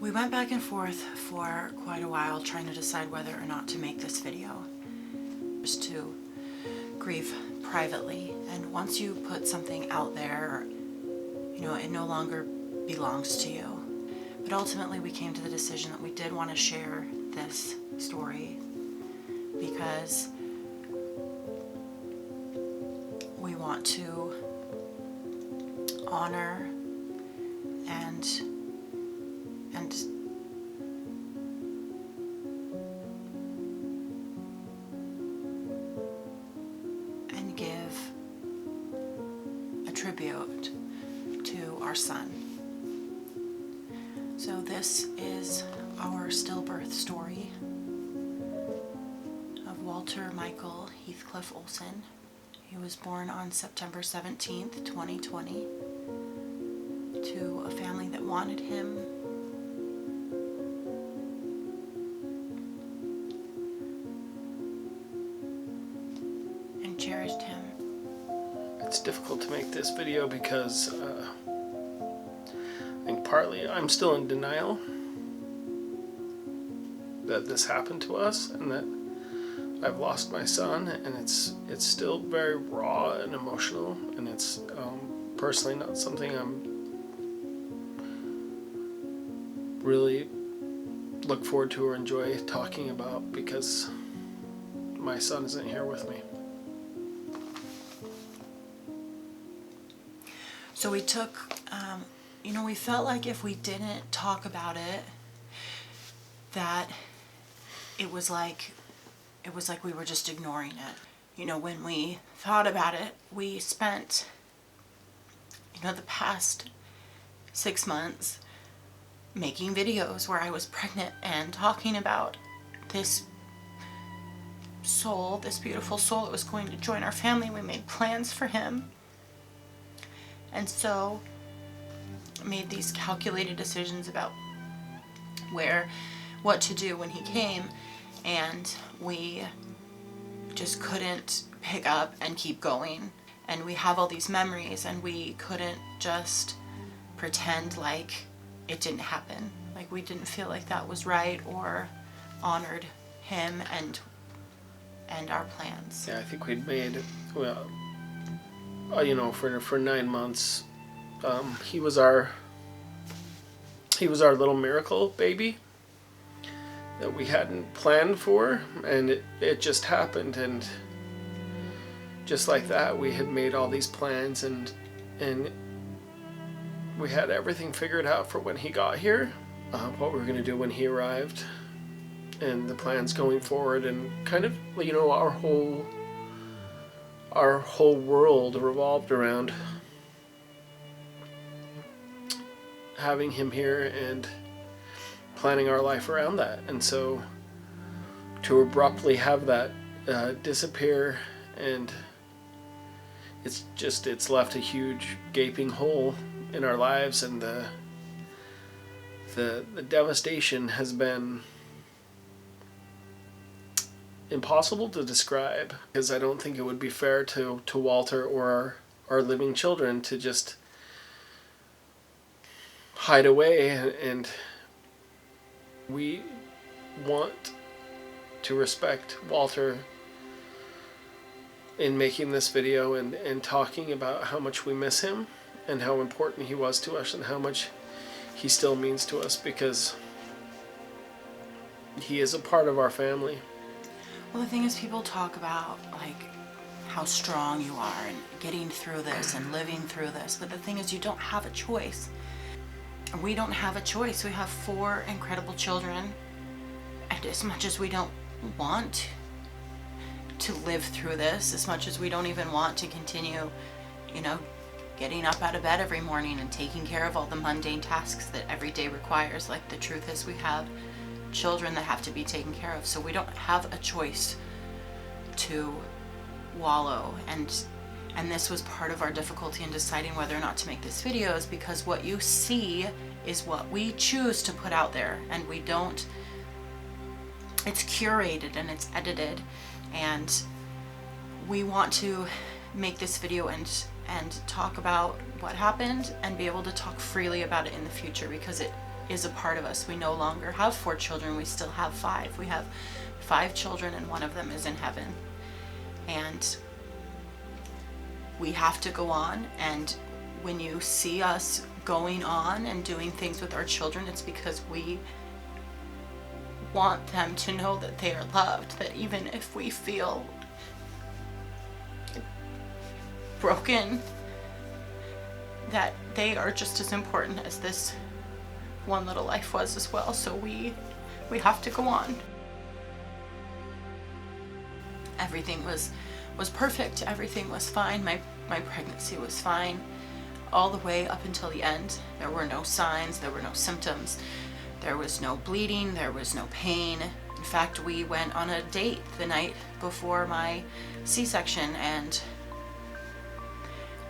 We went back and forth for quite a while trying to decide whether or not to make this video, just to grieve privately. And once you put something out there, you know, it no longer belongs to you. But ultimately we came to the decision that we did want to share this story because we want to honor and give a tribute to our son. So this is our stillbirth story of Walter Michael Heathcliff Olson. He was born on September 17th, 2020, to a family that wanted him and cherished him. It's difficult to make this video because I think partly I'm still in denial that this happened to us and that I've lost my son, and it's still very raw and emotional, and it's personally not something I'm really look forward to or enjoy talking about because my son isn't here with me. So we took, we felt like if we didn't talk about it, that it was like we were just ignoring it. You know, when we thought about it, we spent, the past 6 months making videos where I was pregnant and talking about this soul, this beautiful soul that was going to join our family. We made plans for him. And so made these calculated decisions about what to do when he came, and we just couldn't pick up and keep going. And we have all these memories, and we couldn't just pretend like it didn't happen. Like we didn't feel like that was right or honored him and our plans. Yeah, I think we'd made, for 9 months, he was our little miracle baby that we hadn't planned for, and it just happened. And just like that, we had made all these plans, and we had everything figured out for when he got here, what we were going to do when he arrived, and the plans going forward, and kind of, our whole world revolved around having him here and planning our life around that. And so to abruptly have that disappear, and it's left a huge gaping hole in our lives, and the devastation has been impossible to describe, because I don't think it would be fair to Walter or our living children to just hide away. And we want to respect Walter in making this video and talking about how much we miss him and how important he was to us and how much he still means to us, because he is a part of our family. Well, the thing is, people talk about how strong you are and getting through this and living through this, but the thing is, you don't have a choice. We don't have a choice. We have 4 incredible children, and as much as we don't want to live through this, as much as we don't even want to continue, getting up out of bed every morning and taking care of all the mundane tasks that every day requires, like, the truth is we have children that have to be taken care of, so we don't have a choice to wallow. And this was part of our difficulty in deciding whether or not to make this video, is because what you see is what we choose to put out there, and we don't, it's curated and it's edited, and we want to make this video and talk about what happened and be able to talk freely about it in the future, because is a part of us. We no longer have 4 children, we still have 5. We have 5 children and one of them is in heaven. And we have to go on, and when you see us going on and doing things with our children, it's because we want them to know that they are loved, that even if we feel broken, that they are just as important as this one little life was as well. So we have to go on. Everything was perfect. Everything was fine. My pregnancy was fine all the way up until the end. There were no signs, there were no symptoms, there was no bleeding, there was no pain. In fact, we went on a date the night before my C-section and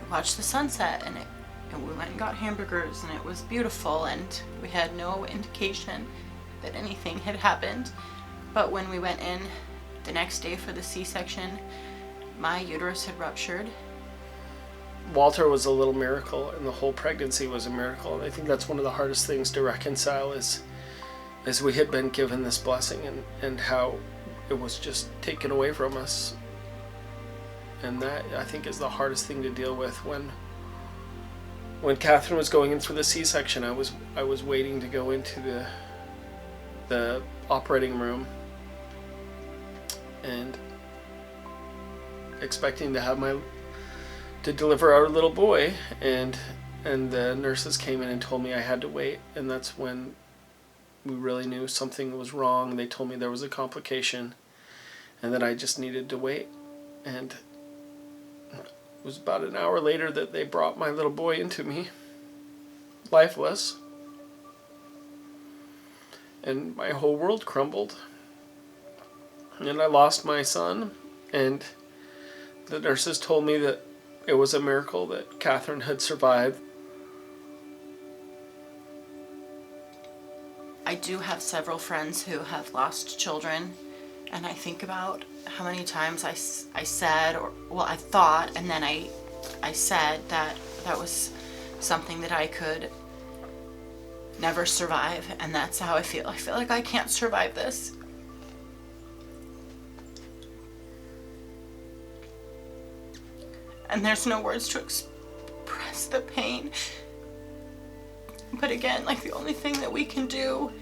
we watched the sunset, and we went and got hamburgers, and it was beautiful, and we had no indication that anything had happened. But when we went in the next day for the C-section, my uterus had ruptured. Walter was a little miracle, and the whole pregnancy was a miracle. And I think that's one of the hardest things to reconcile is we had been given this blessing and how it was just taken away from us. And that, I think, is the hardest thing to deal with. When Catherine was going in for the C-section, I was waiting to go into the operating room and expecting to deliver our little boy, and the nurses came in and told me I had to wait, and that's when we really knew something was wrong. They told me there was a complication and that I just needed to wait, and it was about an hour later that they brought my little boy into me, lifeless, and my whole world crumbled, and I lost my son, and the nurses told me that it was a miracle that Catherine had survived. I do have several friends who have lost children, and I think about how many times I said, I thought, and then I said that was something that I could never survive, and that's how I feel. I feel like I can't survive this. And there's no words to express the pain. But again, like, the only thing that we can do,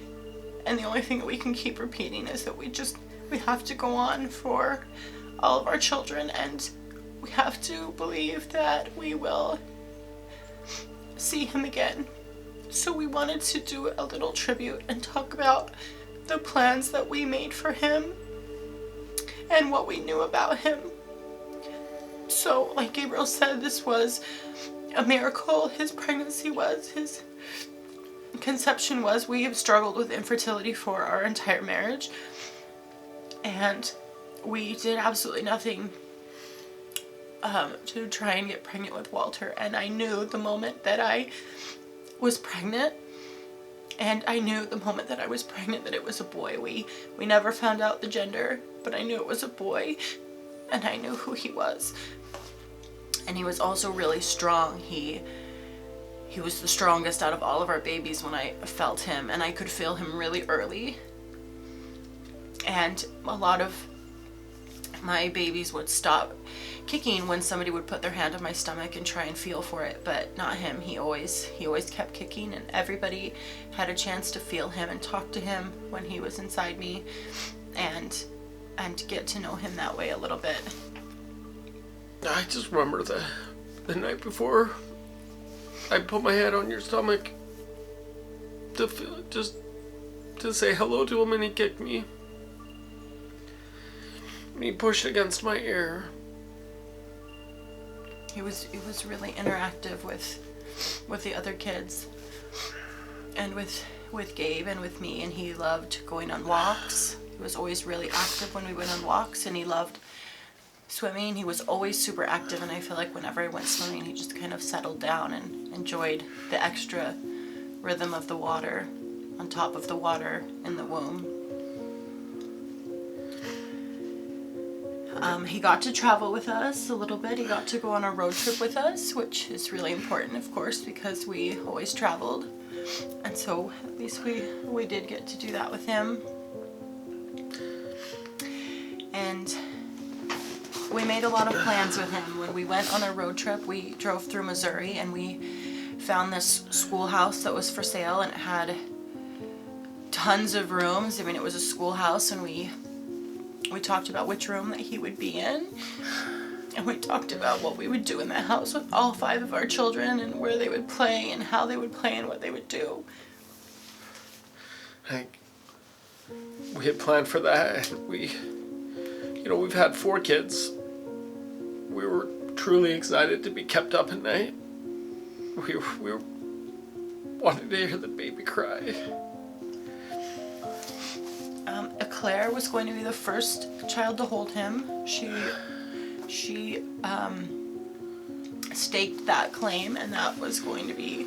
and the only thing that we can keep repeating, is that we have to go on for all of our children, and we have to believe that we will see him again. So we wanted to do a little tribute and talk about the plans that we made for him and what we knew about him. So, like Gabriel said, this was a miracle. His pregnancy was, his conception was. We have struggled with infertility for our entire marriage, and we did absolutely nothing to try and get pregnant with Walter. And I knew the moment that I was pregnant, and I knew the moment that I was pregnant that it was a boy. We never found out the gender, but I knew it was a boy, and I knew who he was. And he was also really strong. He was the strongest out of all of our babies when I felt him, and I could feel him really early. And a lot of my babies would stop kicking when somebody would put their hand on my stomach and try and feel for it, but not him. He always kept kicking, and everybody had a chance to feel him and talk to him when he was inside me, and get to know him that way a little bit. I just remember the night before I put my head on your stomach to say hello to him, and he kicked me. And he pushed against my ear. He was really interactive with the other kids, and with Gabe and with me, and he loved going on walks. He was always really active when we went on walks, and he loved swimming. He was always super active, and I feel like whenever I went swimming, he just kind of settled down and enjoyed the extra rhythm of the water on top of the water in the womb. He got to travel with us a little bit. He got to go on a road trip with us, which is really important, of course, because we always traveled. And And so at least we did get to do that with him. And we made a lot of plans with him. When we went on a road trip, we drove through Missouri and we found this schoolhouse that was for sale, and it had tons of rooms. I mean, it was a schoolhouse, and we talked about which room that he would be in. And we talked about what we would do in that house with all 5 of our children, and where they would play and how they would play and what they would do. We had planned for that. We've had 4 kids. We were truly excited to be kept up at night. We wanted to hear the baby cry. Claire was going to be the first child to hold him. She staked that claim, and that was going to be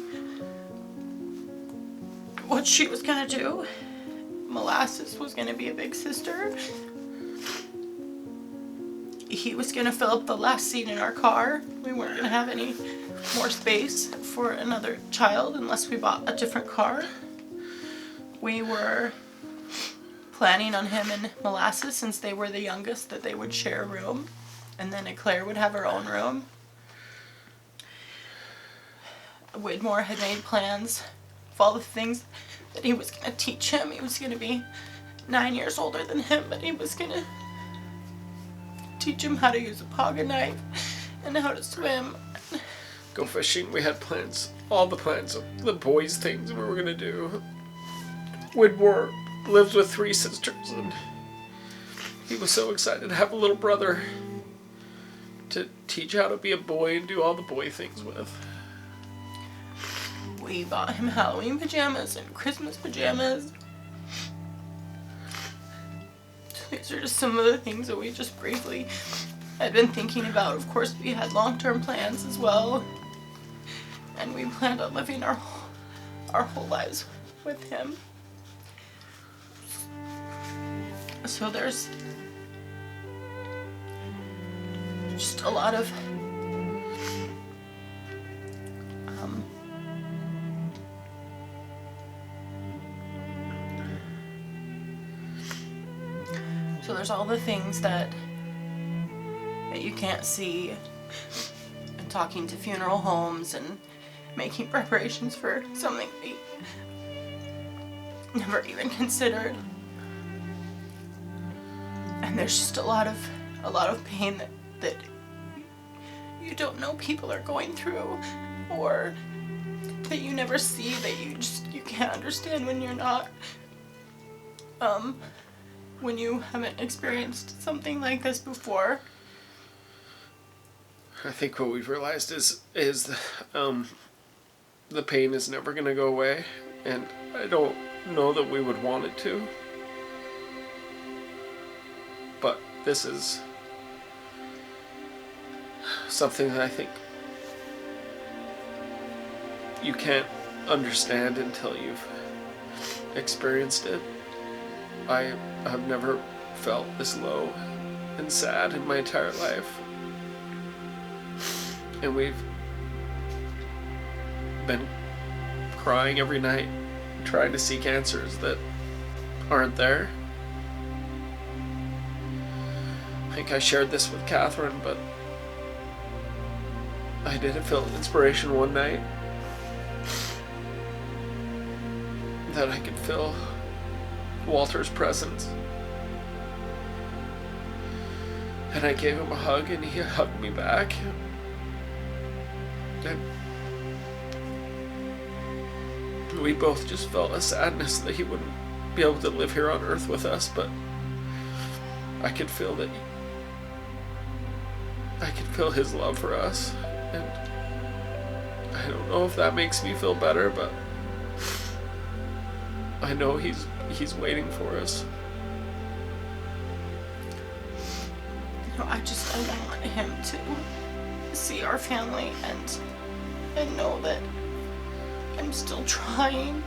what she was going to do. Molasses was going to be a big sister. He was going to fill up the last seat in our car. We weren't going to have any more space for another child unless we bought a different car. We were planning on him and Molasses, since they were the youngest, that they would share a room, and then Claire would have her own room. Widmore had made plans of all the things that he was going to teach him. He was going to be 9 years older than him, but he was going to teach him how to use a pocket knife and how to swim. Go fishing. We had plans, all the plans of the boys' things we were going to do. Widmore lives with 3 sisters, and he was so excited to have a little brother to teach how to be a boy and do all the boy things with. We bought him Halloween pajamas and Christmas pajamas. These are just some of the things that we just briefly had been thinking about. Of course, we had long-term plans as well, and we planned on living our whole lives with him. So there's just a lot of so there's all the things that you can't see, and talking to funeral homes and making preparations for something we never even considered. And there's just a lot of pain that you don't know people are going through, or that you never see, that you can't understand when you're not, when you haven't experienced something like this before. I think what we've realized is the pain is never going to go away, and I don't know that we would want it to. But this is something that I think you can't understand until you've experienced it. I have never felt this low and sad in my entire life. And we've been crying every night, trying to seek answers that aren't there. I think I shared this with Catherine, but I did feel an inspiration one night that I could feel Walter's presence. And I gave him a hug, and he hugged me back. And we both just felt a sadness that he wouldn't be able to live here on Earth with us, but I could feel that I could feel his love for us, and I don't know if that makes me feel better, but I know he's waiting for us. I want him to see our family and know that I'm still trying.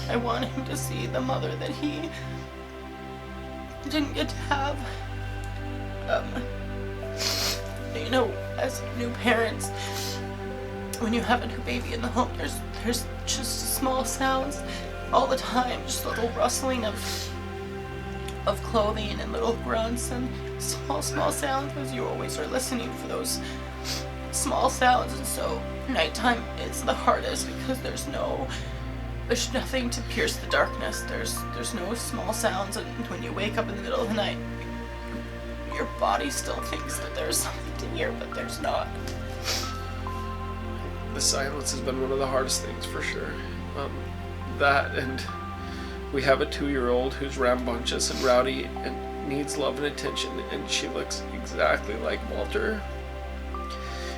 I want him to see the mother that he didn't get to have. As new parents, when you have a new baby in the home, there's just small sounds all the time, just little rustling of clothing and little grunts and small sounds, because you always are listening for those small sounds. And so nighttime is the hardest because there's nothing to pierce the darkness. There's no small sounds, and when you wake up in the middle of the night, your body still thinks that there's something to hear, but there's not. The silence has been one of the hardest things for sure. That, and we have a 2-year-old who's rambunctious and rowdy and needs love and attention, and she looks exactly like Walter.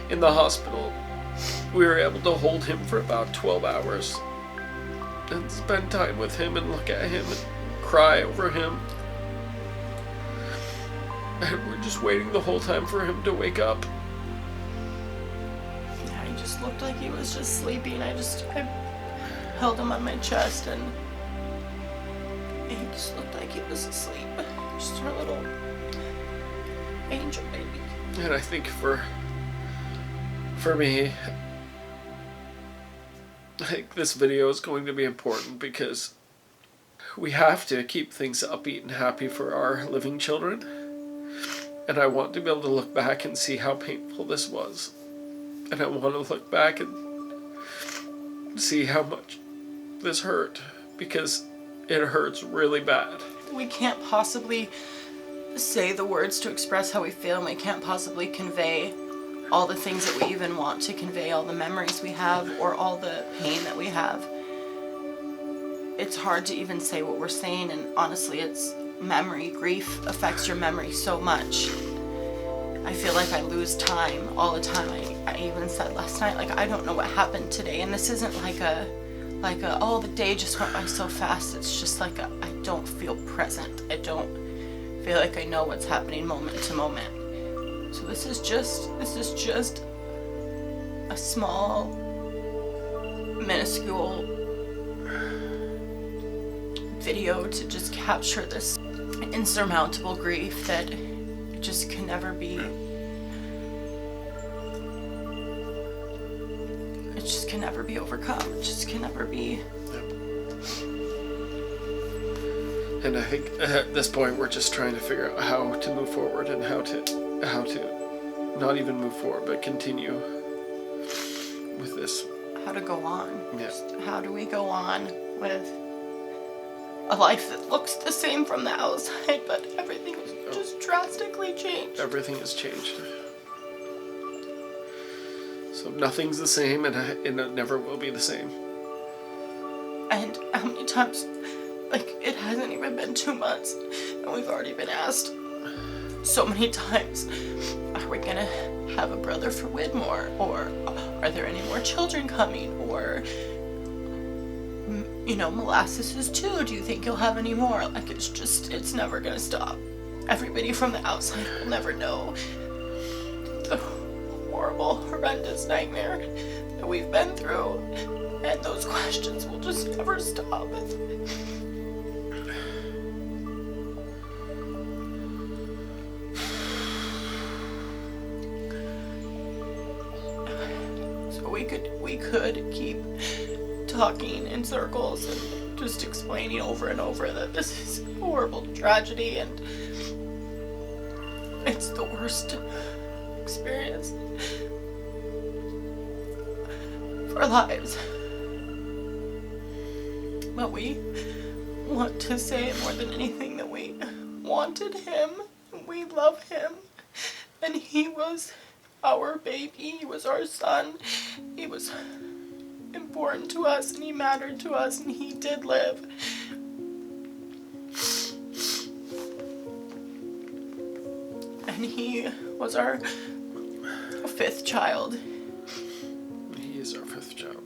In the hospital, we were able to hold him for about 12 hours and spend time with him and look at him and cry over him. And we're just waiting the whole time for him to wake up. Yeah, he just looked like he was just sleeping. I held him on my chest, and he just looked like he was asleep. Just our little angel baby. And I think for me, I think this video is going to be important because we have to keep things upbeat and happy for our living children. And I want to be able to look back and see how painful this was. And I want to look back and see how much this hurt, because it hurts really bad. We can't possibly say the words to express how we feel, and we can't possibly convey all the things that we even want to convey, all the memories we have, or all the pain that we have. It's hard to even say what we're saying, and honestly, it's memory. Grief affects your memory so much. I feel like I lose time all the time. I even said last night, like, I don't know what happened today, and this isn't like a oh, the day just went by so fast. It's just like I don't feel present. I don't feel like I know what's happening moment to moment. So this is just a small, minuscule video to just capture this insurmountable grief that just can never be. It just can never be overcome. It just can never be. And I think at this point we're just trying to figure out how to move forward and how to not even move forward, but continue with this. How to go on. Yeah. Just how do we go on with a life that looks the same from the outside, but everything is just drastically changed. Everything has changed. So nothing's the same, and it never will be the same. And how many times, like, it hasn't even been 2 months, and we've already been asked so many times, are we gonna have a brother for Widmore? Or are there any more children coming? Or, you know, Molasses is 2. Do you think you'll have any more? Like, it's never gonna stop. Everybody from the outside will never know the horrible, horrendous nightmare that we've been through. And those questions will just never stop. So we could keep talking in circles and just explaining over and over that this is a horrible tragedy and it's the worst experience of our lives. But we want to say more than anything that we wanted him, and we love him, and he was our baby, he was our son, he was important to us, and he mattered to us, and he did live. And he was our 5th child. He is our 5th child.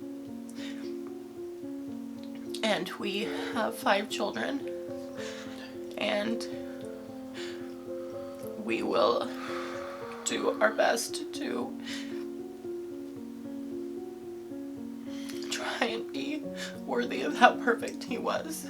And we have 5 children. And we will do our best to try and be worthy of how perfect he was.